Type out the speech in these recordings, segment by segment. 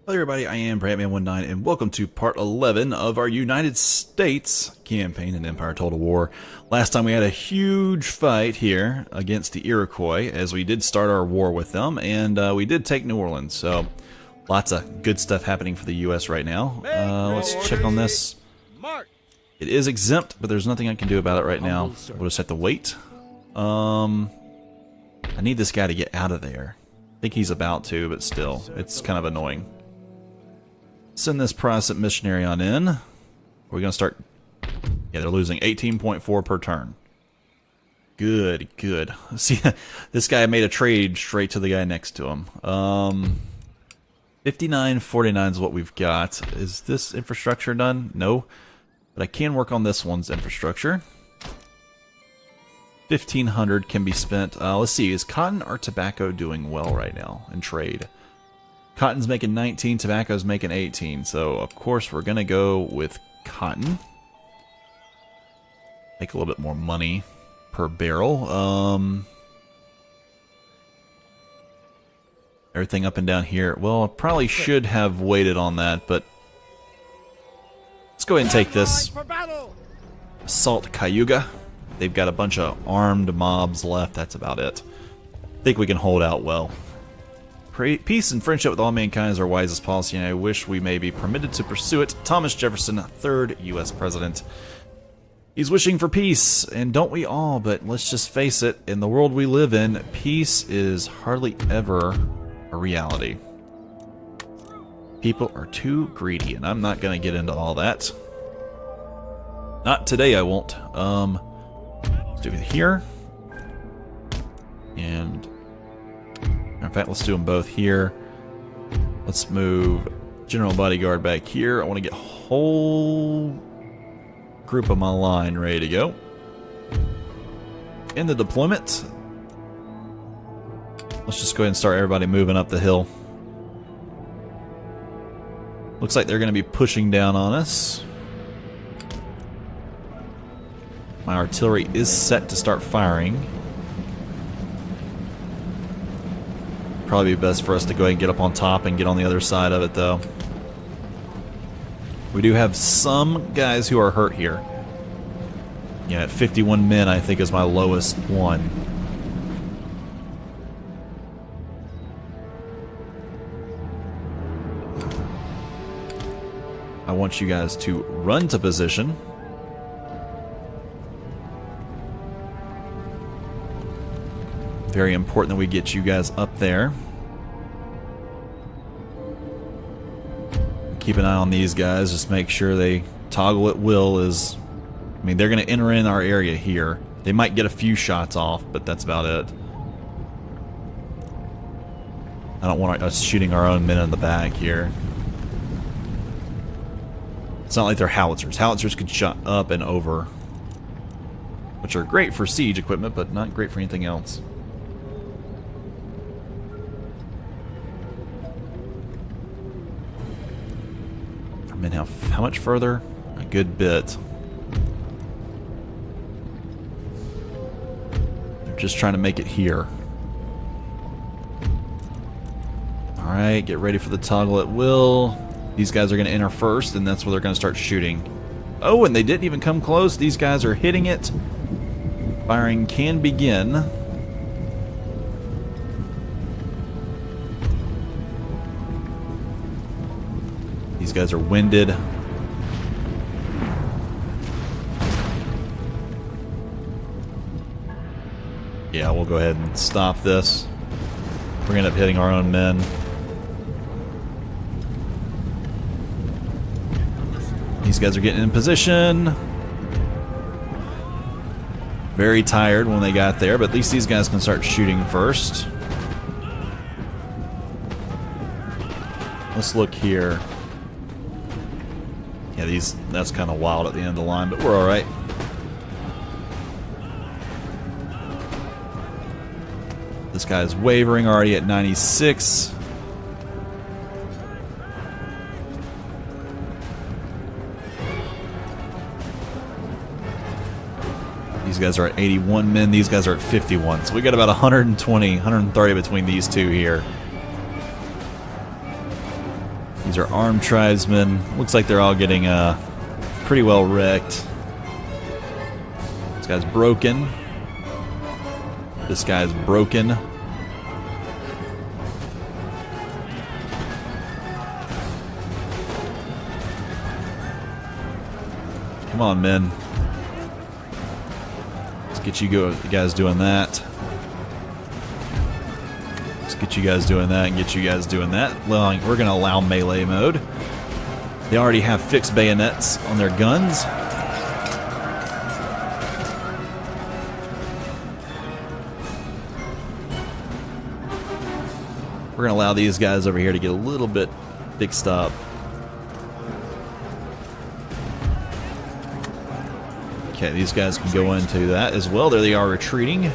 Hello everybody, I am Brantman19 and welcome to part 11 of our United States campaign in Empire Total War. Last time we had a huge fight here against the Iroquois as we did start our war with them, and we did take New Orleans, so lots of good stuff happening for the US right now. Let's check on this. It is exempt, but there's nothing I can do about it right now. We'll just have to wait. I need this guy to get out of there. I think he's about to, but still, it's kind of annoying. Send this Protestant missionary on in. We're going to start... Yeah, they're losing 18.4 per turn. Good, good. See, this guy made a trade straight to the guy next to him. 59.49 is what we've got. Is this infrastructure done? No. But I can work on this one's infrastructure. 1,500 can be spent. Let's see, is cotton or tobacco doing well right now in trade? Cotton's making 19, tobacco's making 18, so of course we're going to go with cotton. Make a little bit more money per barrel. Everything up and down here. Well, I probably should have waited on that, but let's go ahead and take this. Assault Cayuga. They've got a bunch of armed mobs left, that's about it. I think we can hold out well. Peace and friendship with all mankind is our wisest policy, and I wish we may be permitted to pursue it. Thomas Jefferson, 3rd U.S. President. He's wishing for peace, and don't we all, but let's just face it, in the world we live in, peace is hardly ever a reality. People are too greedy, and I'm not going to get into all that. Not today, I won't. Let's do it here. And... in fact, let's do them both here. Let's move General Bodyguard back here. I want to get a whole group of my line ready to go. In the deployment. Let's just go ahead and start everybody moving up the hill. Looks like they're going to be pushing down on us. My artillery is set to start firing. Probably be best for us to go ahead and get up on top and get on the other side of it, though. We do have some guys who are hurt here. Yeah, at 51 men, I think is my lowest one. I want you guys to run to position. Very important that we get you guys up there. Keep an eye on these guys. Just make sure they toggle at will. I mean, they're going to enter in our area here. They might get a few shots off, but that's about it. I don't want us shooting our own men in the back here. It's not like they're howitzers. Howitzers could shot up and over, which are great for siege equipment, but not great for anything else. And how much further? A good bit. They're just trying to make it here. Alright, get ready for the toggle at will. These guys are going to enter first, and that's where they're going to start shooting. Oh, and they didn't even come close. These guys are hitting it. Firing can begin. These guys are winded. Yeah, we'll go ahead and stop this. We're going to end up hitting our own men. These guys are getting in position. Very tired when they got there, but at least these guys can start shooting first. Let's look here. Yeah, that's kind of wild at the end of the line, but we're alright. This guy's wavering already at 96. These guys are at 81 men. These guys are at 51. So we got about 120, 130 between these two here. These are armed tribesmen. Looks like they're all getting pretty well wrecked. This guy's broken. This guy's broken. Come on, men. Let's get you guys doing that. Let's get you guys doing that and get you guys doing that. Well, we're going to allow melee mode. They already have fixed bayonets on their guns. We're going to allow these guys over here to get a little bit fixed up. Okay, these guys can go into that as well. There they are retreating.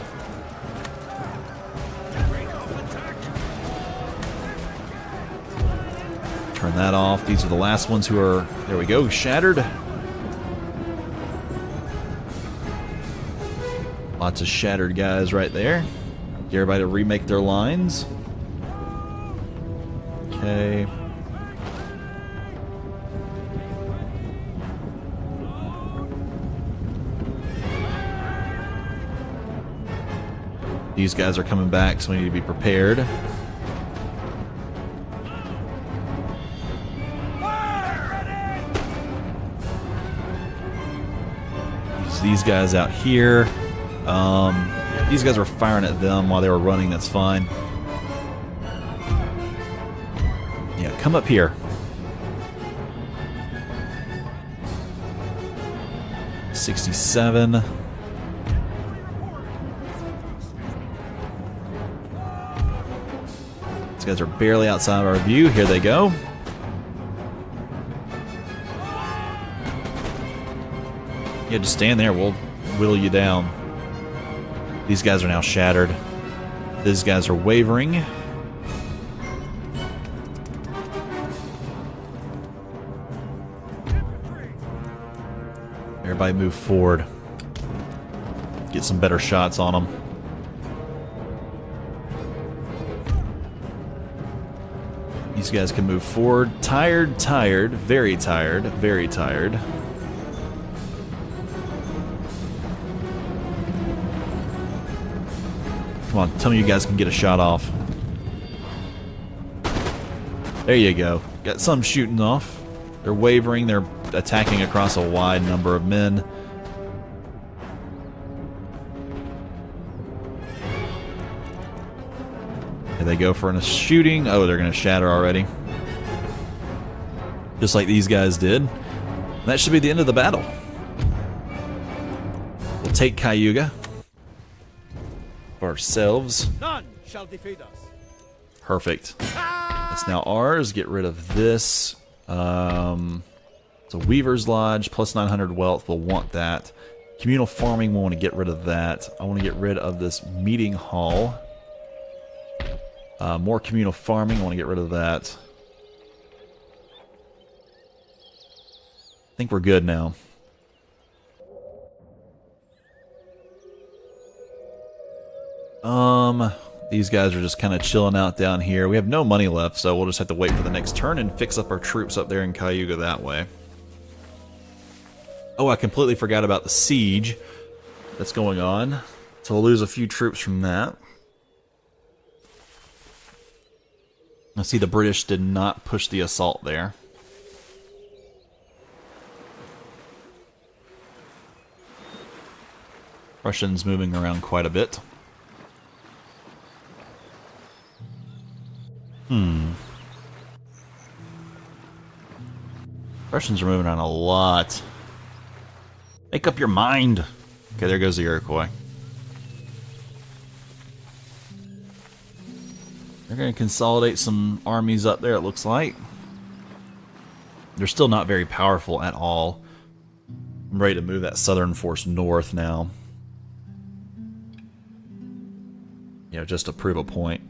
Turn that off. These are the last ones who are, there we go, shattered. Lots of shattered guys right there. Get everybody to remake their lines. Okay. These guys are coming back, so we need to be prepared. These guys out here. These guys were firing at them while they were running, that's fine. Yeah, come up here. $67. These guys are barely outside of our view. Here they go. Yeah, just stand there. We'll whittle you down. These guys are now shattered. These guys are wavering. Everybody move forward. Get some better shots on them. These guys can move forward. Tired, tired, very tired, very tired. Come on, tell me you guys can get a shot off. There you go. Got some shooting off. They're wavering. They're attacking across a wide number of men. Here they go for a shooting. Oh, they're going to shatter already. Just like these guys did. And that should be the end of the battle. We'll take Cayuga for ourselves. None shall defeat us. Perfect. That's now ours. Get rid of this. It's a Weaver's Lodge, plus 900 wealth. We'll want that. Communal farming, we'll want to get rid of that. I want to get rid of this meeting hall. More communal farming, I want to get rid of that. I think we're good now. These guys are just kind of chilling out down here. We have no money left, so we'll just have to wait for the next turn and fix up our troops up there in Cayuga that way. Oh, I completely forgot about the siege that's going on. So we'll lose a few troops from that. I see the British did not push the assault there. Russians moving around quite a bit. Russians are moving around a lot. Make up your mind. Okay, there goes the Iroquois. They're going to consolidate some armies up there, it looks like. They're still not very powerful at all. I'm ready to move that southern force north now. You know, just to prove a point.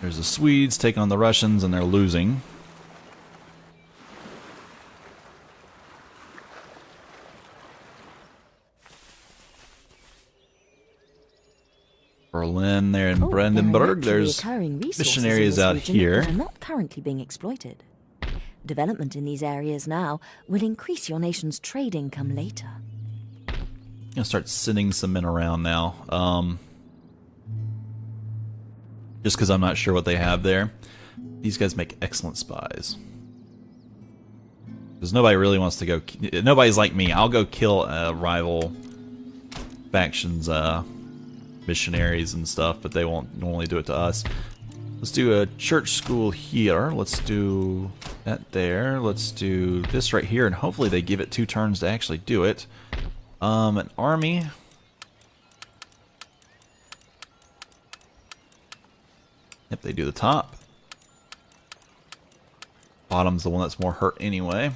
There's the Swedes take on the Russians, and they're losing. Berlin there in Oh, Brandenburg. there are There's naturally occurring resources missionaries in this out region here. that are not currently being exploited. Development in these areas now will increase your nation's trade income later. I'm gonna start sending some men around now. Just because I'm not sure what they have there. These guys make excellent spies. Because nobody really wants to go... Nobody's like me. I'll go kill rival factions, missionaries and stuff, but they won't normally do it to us. Let's do a church school here. Let's do that there. Let's do this right here, and hopefully they give it 2 turns to actually do it. An army. Yep, they do the top. Bottom's the one that's more hurt anyway.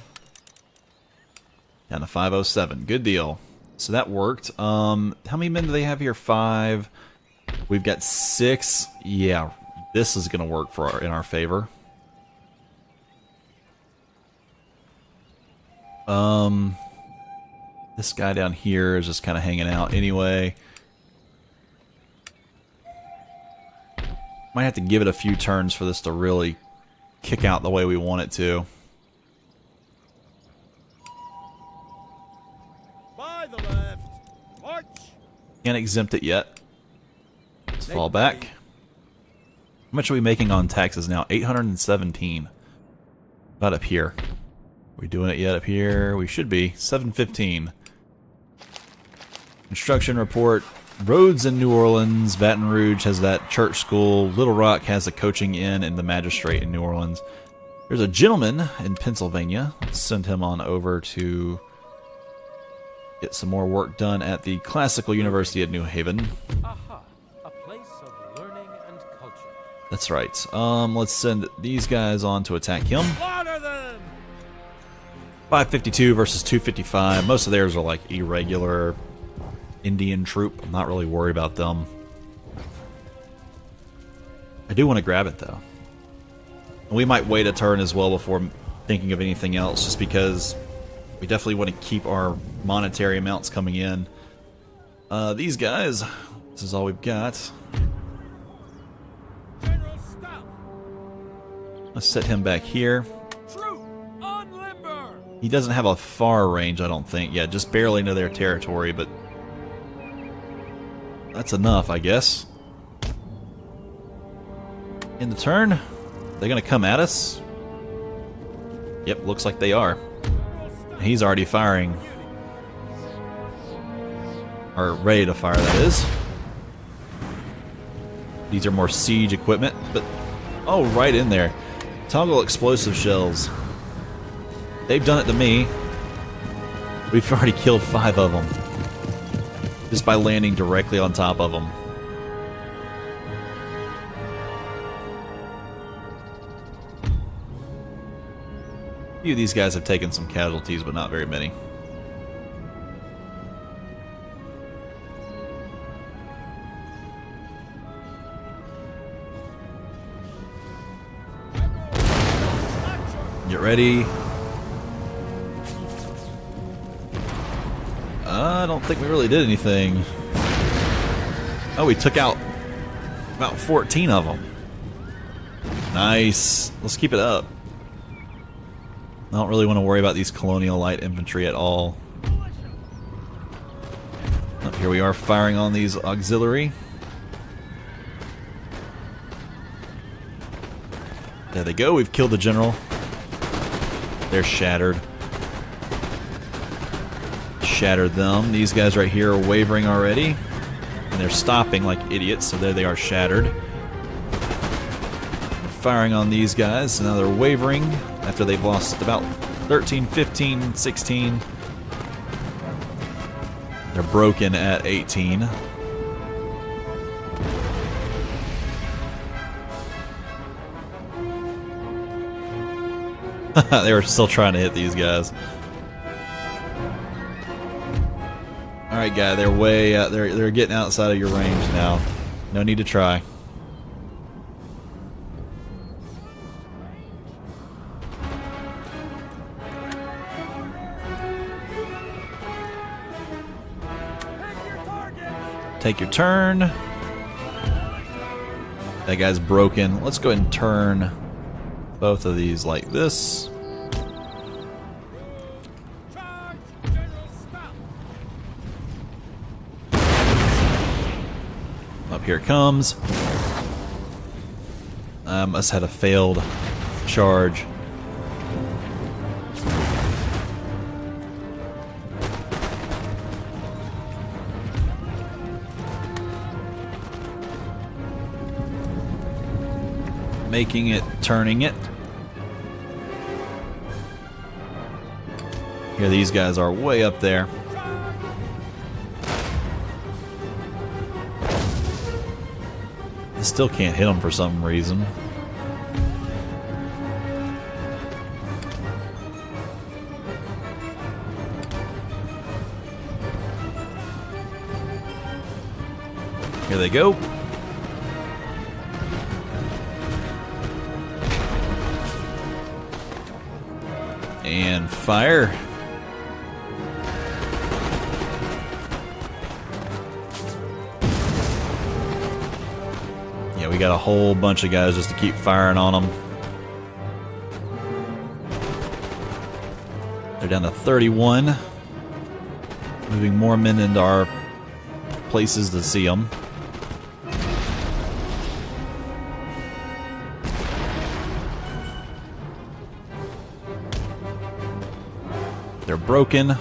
Down to 507. Good deal. So that worked. How many men do they have here? 5. We've got 6. Yeah, this is going to work for in our favor. This guy down here is just kind of hanging out anyway. Might have to give it a few turns for this to really kick out the way we want it to. By the left. March. Can't exempt it yet. Let's fall back. How much are we making on taxes now? 817. About up here. Are we doing it yet up here? We should be. 715. Construction report. Roads in New Orleans. Baton Rouge has that church school. Little Rock has a coaching inn and the magistrate in New Orleans. There's a gentleman in Pennsylvania. Let's send him on over to get some more work done at the Classical University at New Haven. Aha, a place of learning and culture. That's right. Let's send these guys on to attack him. Slaughter them! 552 versus 255. Most of theirs are like irregular Indian troop. I'm not really worried about them. I do want to grab it though. And we might wait a turn as well before thinking of anything else, just because we definitely want to keep our monetary amounts coming in. These guys, this is all we've got. General, stop! Let's set him back here. Troop, unlimber! He doesn't have a far range, I don't think. Yeah, just barely into their territory, but that's enough, I guess. In the turn, they're gonna come at us. Yep, looks like they are. He's already firing. Or ready to fire, that is. These are more siege equipment, but... Oh, right in there. Toggle explosive shells. They've done it to me. We've already killed 5 of them. Just by landing directly on top of them. A few of these guys have taken some casualties, but not very many. Get ready. I don't think we really did anything. Oh, we took out about 14 of them. Nice. Let's keep it up. I don't really want to worry about these colonial light infantry at all. Oh, here we are firing on these auxiliary. There they go. We've killed the general. They're shattered. Shattered them. These guys right here are wavering already. And they're stopping like idiots, so there they are shattered. We're firing on these guys, so now they're wavering after they've lost about 13, 15, 16. They're broken at 18. They were still trying to hit these guys. Alright, guy, they're way out. They're getting outside of your range now. No need to try. Take your target! Take your turn. That guy's broken. Let's go ahead and turn both of these like this. Charge, General Scott! Up here it comes. Must had a failed charge. Making it, turning it. Here these guys are way up there. I still can't hit them for some reason. Here they go. And fire. Yeah, we got a whole bunch of guys just to keep firing on them. They're down to 31. Moving more men into our places to see them. They're broken. All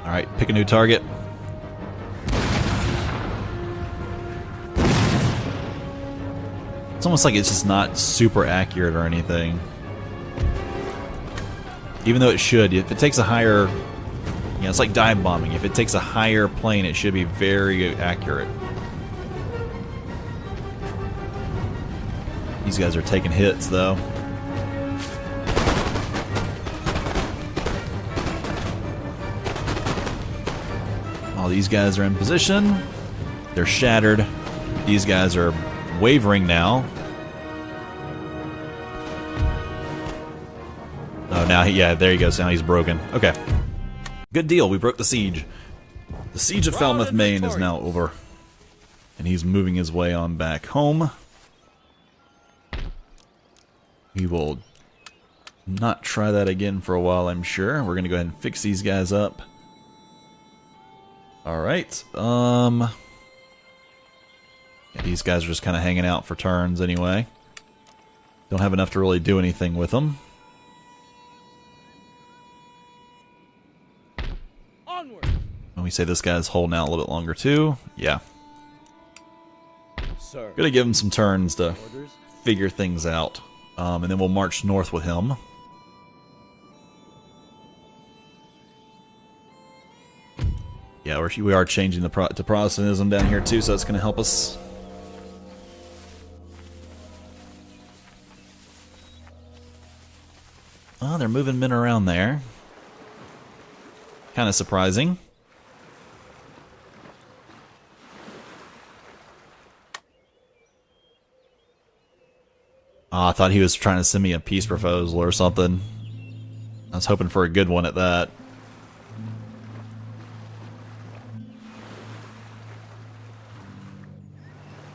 right, pick a new target. It's almost like it's just not super accurate or anything. Even though it should, if it takes a higher, you know, it's like dive bombing. If it takes a higher plane, it should be very accurate. These guys are taking hits, though. All these guys are in position. They're shattered. These guys are wavering now. Oh, now, yeah, there he goes. Now he's broken. Okay. Good deal. We broke the siege. The siege of Falmouth, Maine is now over. And he's moving his way on back home. We will not try that again for a while, I'm sure. We're going to go ahead and fix these guys up. Alright. Yeah, these guys are just kind of hanging out for turns anyway. Don't have enough to really do anything with them. When we say this guy's holding out a little bit longer too, yeah. Sir. Gonna give him some turns to Orders? figure things out, and then we'll march north with him. Yeah, we are changing to Protestantism down here too, so that's gonna help us. Oh, they're moving men around there. Kind of surprising. Oh, I thought he was trying to send me a peace proposal or something. I was hoping for a good one at that.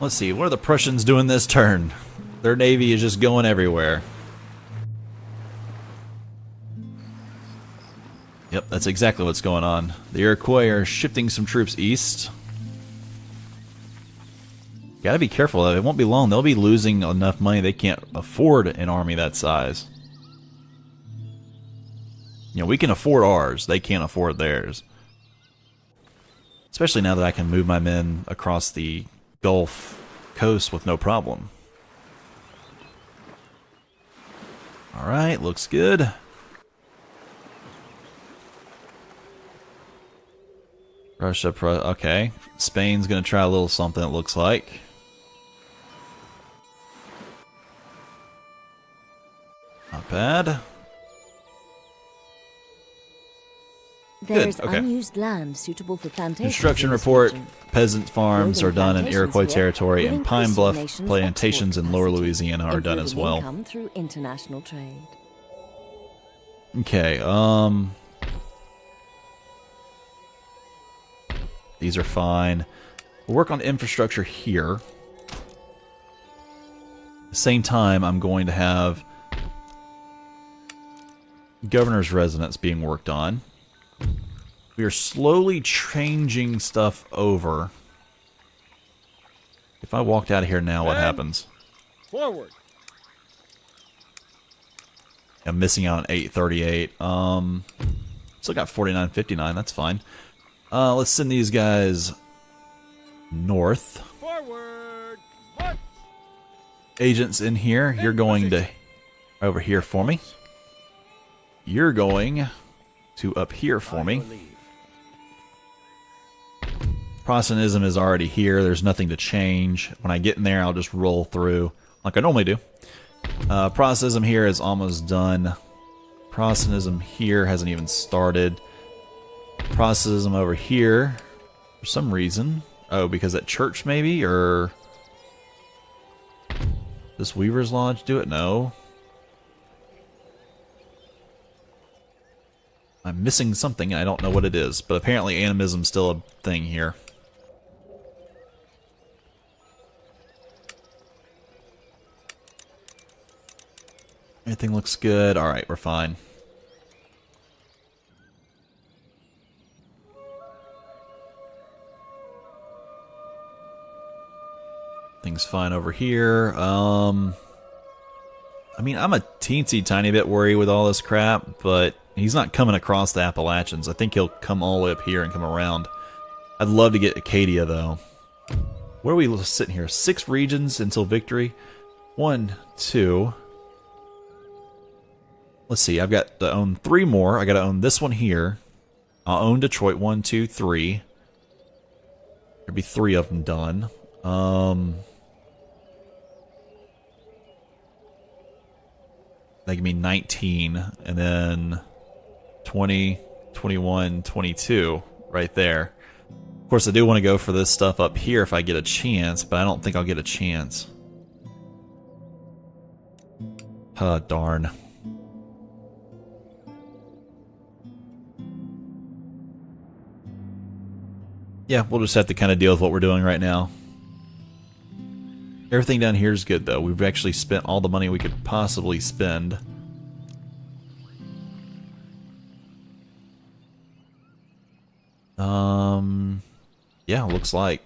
Let's see, what are the Prussians doing this turn? Their navy is just going everywhere. Yep, that's exactly what's going on. The Iroquois are shifting some troops east. Gotta be careful though, it won't be long. They'll be losing enough money they can't afford an army that size. You know, we can afford ours, they can't afford theirs. Especially now that I can move my men across the Gulf Coast with no problem. Alright, looks good. Russia, okay. Spain's gonna try a little something, it looks like. Not bad. There is okay. unused land suitable for plantations. Construction in this report. region. Peasant farms are Building done in plantations Iroquois here territory, will and Pine increase Bluff the nation's plantations in export lower capacity, Louisiana are done as improving well. income through international trade. Okay, these are fine. We'll work on infrastructure here. At the same time, I'm going to have governor's residence being worked on. We are slowly changing stuff over. If I walked out of here now, what happens? Forward. I'm missing out on 838. Still got 4959. That's fine. Let's send these guys north. Forward. March. Agents in here. You're going to over here for me. You're going to up here for me. Protestantism is already here. There's nothing to change. When I get in there, I'll just roll through like I normally do. Protestantism here is almost done. Protestantism here hasn't even started. Protestantism over here, for some reason. Oh, because at church maybe? Or does Weaver's Lodge do it? No. I'm missing something and I don't know what it is. But apparently animism's still a thing here. Everything looks good. Alright, we're fine. Things fine over here. I mean, I'm a teensy tiny bit worried with all this crap, but he's not coming across the Appalachians. I think he'll come all the way up here and come around. I'd love to get Acadia, though. Where are we sitting here? 6 regions until victory. 1, 2... Let's see, I've got to own 3 more. I got to own this one here. I'll own Detroit. 1, 2, 3. There'll be 3 of them done. That give me 19. And then 20, 21, 22. Right there. Of course, I do want to go for this stuff up here if I get a chance, but I don't think I'll get a chance. Oh, darn. Yeah, we'll just have to kind of deal with what we're doing right now. Everything down here is good, though. We've actually spent all the money we could possibly spend. Yeah, looks like.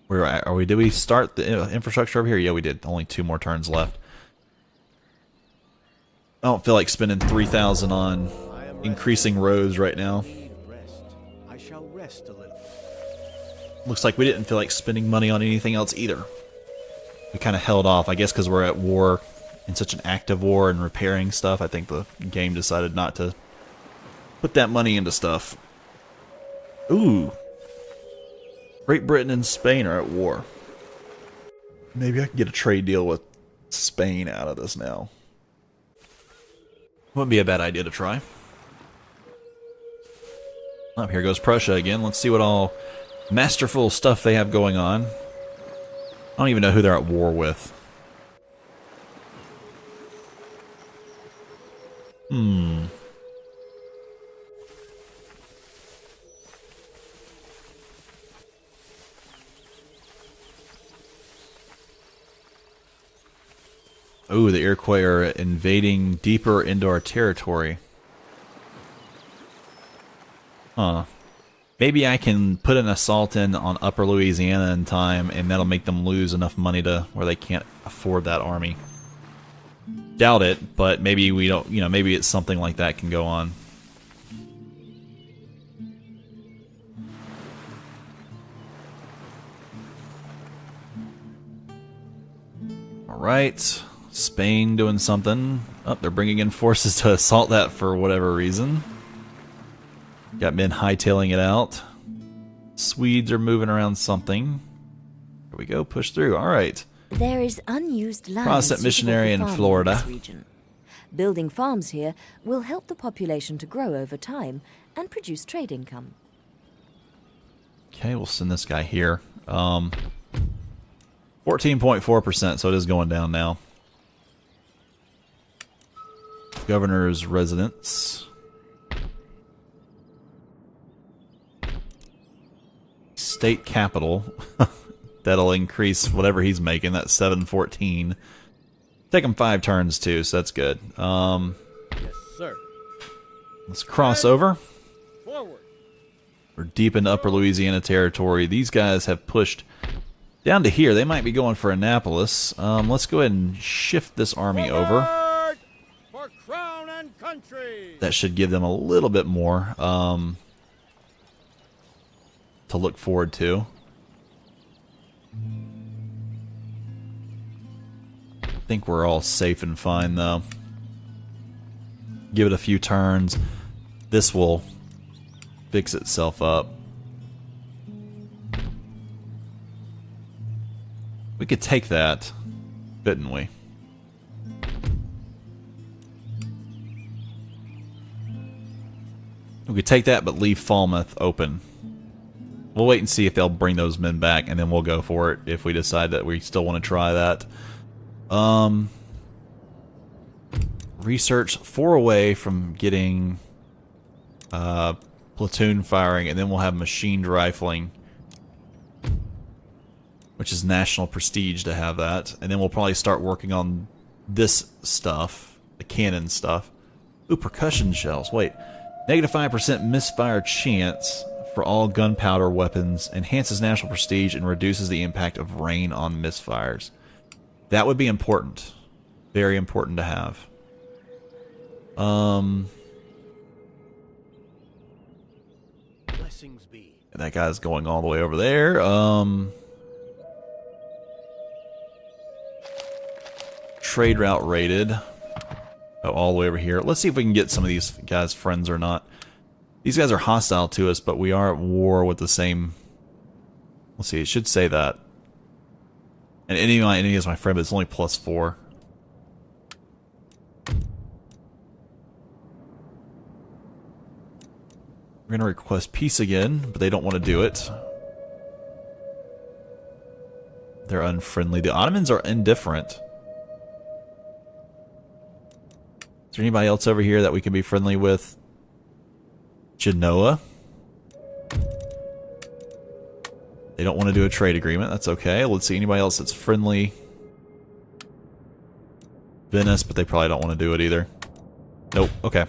Where are we? Did we start the infrastructure over here? Yeah, we did. Only 2 more turns left. I don't feel like spending 3,000 on increasing roads right now. I shall rest a little. Looks like we didn't feel like spending money on anything else either. We kind of held off, I guess because we're at war, in such an active war and repairing stuff. I think the game decided not to put that money into stuff. Ooh. Great Britain and Spain are at war. Maybe I can get a trade deal with Spain out of this now. Wouldn't be a bad idea to try. Oh, here goes Prussia again. Let's see what all masterful stuff they have going on. I don't even know who they're at war with. Ooh, the Iroquois are invading deeper into our territory. Huh. Maybe I can put an assault in on Upper Louisiana in time, and that'll make them lose enough money to where they can't afford that army. Doubt it, but maybe we don't, you know, maybe it's something like that can go on. Alright. Spain doing something. Oh, they're bringing in forces to assault that for whatever reason. Got men hightailing it out. Swedes are moving around something. Here we go, push through. Alright. There is unused land Protestant suitable missionary for in farming Florida. this region. Building farms here will help the population to grow over time and produce trade income. Okay, we'll send this guy here. 14.4%, so it is going down now. Governor's residence. State capital. That'll increase whatever he's making. That's 714. Take him 5 turns too, so that's good. Yes, sir. Let's cross over. Forward. We're deep into Upper Louisiana territory. These guys have pushed down to here. They might be going for Annapolis. Let's go ahead and shift this army over. Forward for crown and country. That should give them a little bit more to look forward to. I think we're all safe and fine though. Give it a few turns. This will fix itself up. We could take that, couldn't we? We could take that, but leave Falmouth open. We'll wait and see if they'll bring those men back, and then we'll go for it if we decide that we still want to try that. Research 4 away from getting platoon firing, and then we'll have machined rifling, which is national prestige to have that. And then we'll probably start working on this stuff, the cannon stuff. Ooh, percussion shells. Wait. Negative 5% misfire chance for all gunpowder weapons, enhances national prestige, and reduces the impact of rain on misfires. That would be important. Very important to have. Blessings be. That guy's going all the way over there. Trade route rated. Oh, all the way over here. Let's see if we can get some of these guys friends or not. These guys are hostile to us, but we are at war with the same... Let's see, it should say that. And any of my enemy is my friend, but it's only +4. We're going to request peace again, but they don't want to do it. They're unfriendly. The Ottomans are indifferent. Is there anybody else over here that we can be friendly with? Genoa. They don't want to do a trade agreement. That's okay. Let's see anybody else that's friendly. Venice, but they probably don't want to do it either. Nope. Okay.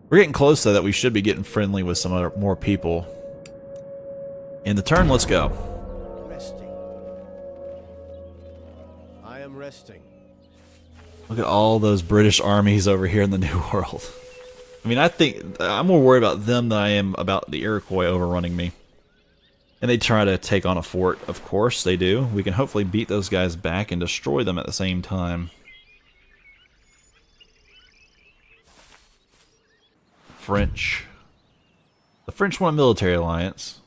We're getting close, though, that we should be getting friendly with some other more people. In the turn, let's go. Resting. I am resting. Look at all those British armies over here in the New World. I mean, I think I'm more worried about them than I am about the Iroquois overrunning me. And they try to take on a fort. Of course they do. We can hopefully beat those guys back and destroy them at the same time. French. The French want a military alliance.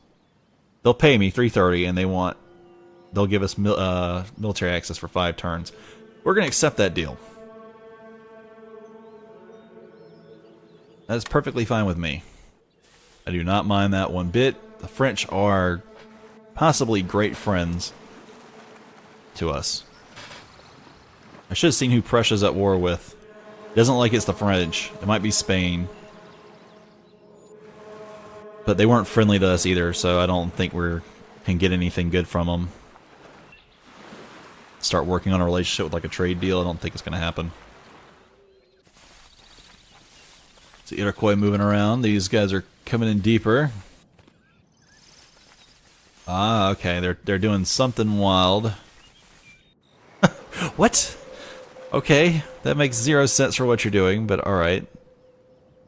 They'll pay me 330, and they'll give us military access for 5 turns. We're going to accept that deal. That's perfectly fine with me. I do not mind that one bit. The French are possibly great friends to us. I should have seen who Prussia's at war with. It doesn't like it's the French. It might be Spain. But they weren't friendly to us either, so I don't think we can get anything good from them. Start working on a relationship with like a trade deal, I don't think it's going to happen. See Iroquois moving around. These guys are coming in deeper. Ah, okay. They're doing something wild. What? Okay, that makes 0 sense for what you're doing, but alright.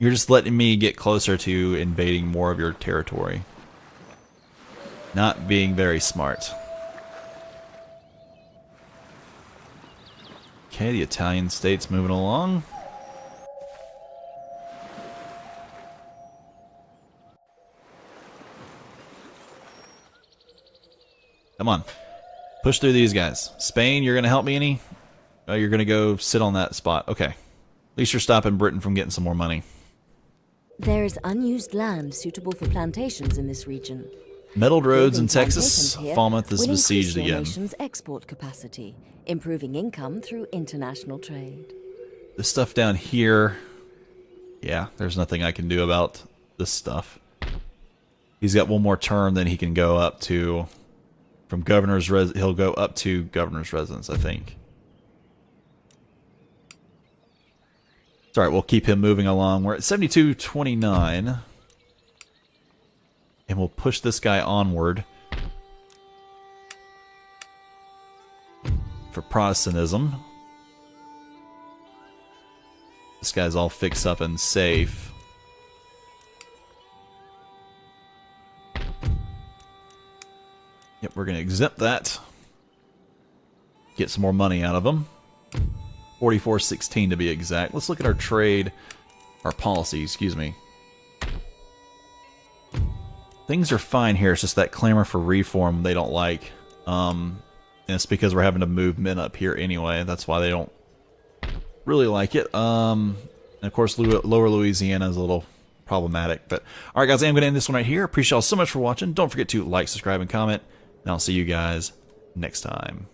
You're just letting me get closer to invading more of your territory. Not being very smart. Okay, the Italian state's moving along. Come on. Push through these guys. Spain, you're going to help me any? Oh, you're going to go sit on that spot. Okay. At least you're stopping Britain from getting some more money. There is unused land suitable for plantations in this region. Metaled roads in Building Texas. plantations here Falmouth is will besieged increase your again. nation's export capacity, improving income through international trade. This stuff down here, yeah, there's nothing I can do about this stuff. He's got one more term, then he can go up to, from governor's he'll go up to governor's residence, I think. It's alright, we'll keep him moving along. We're at 7229. And we'll push this guy onward for Protestantism. This guy's all fixed up and safe. Yep, we're going to exempt that. Get some more money out of him. 4416 to be exact. Let's look at our trade, our policy, excuse me. Things are fine here. It's just that clamor for reform they don't like. And it's because we're having to move men up here anyway. That's why they don't really like it. And of course, Lower Louisiana is a little problematic. But all right, guys, I'm going to end this one right here. Appreciate y'all so much for watching. Don't forget to like, subscribe, and comment. And I'll see you guys next time.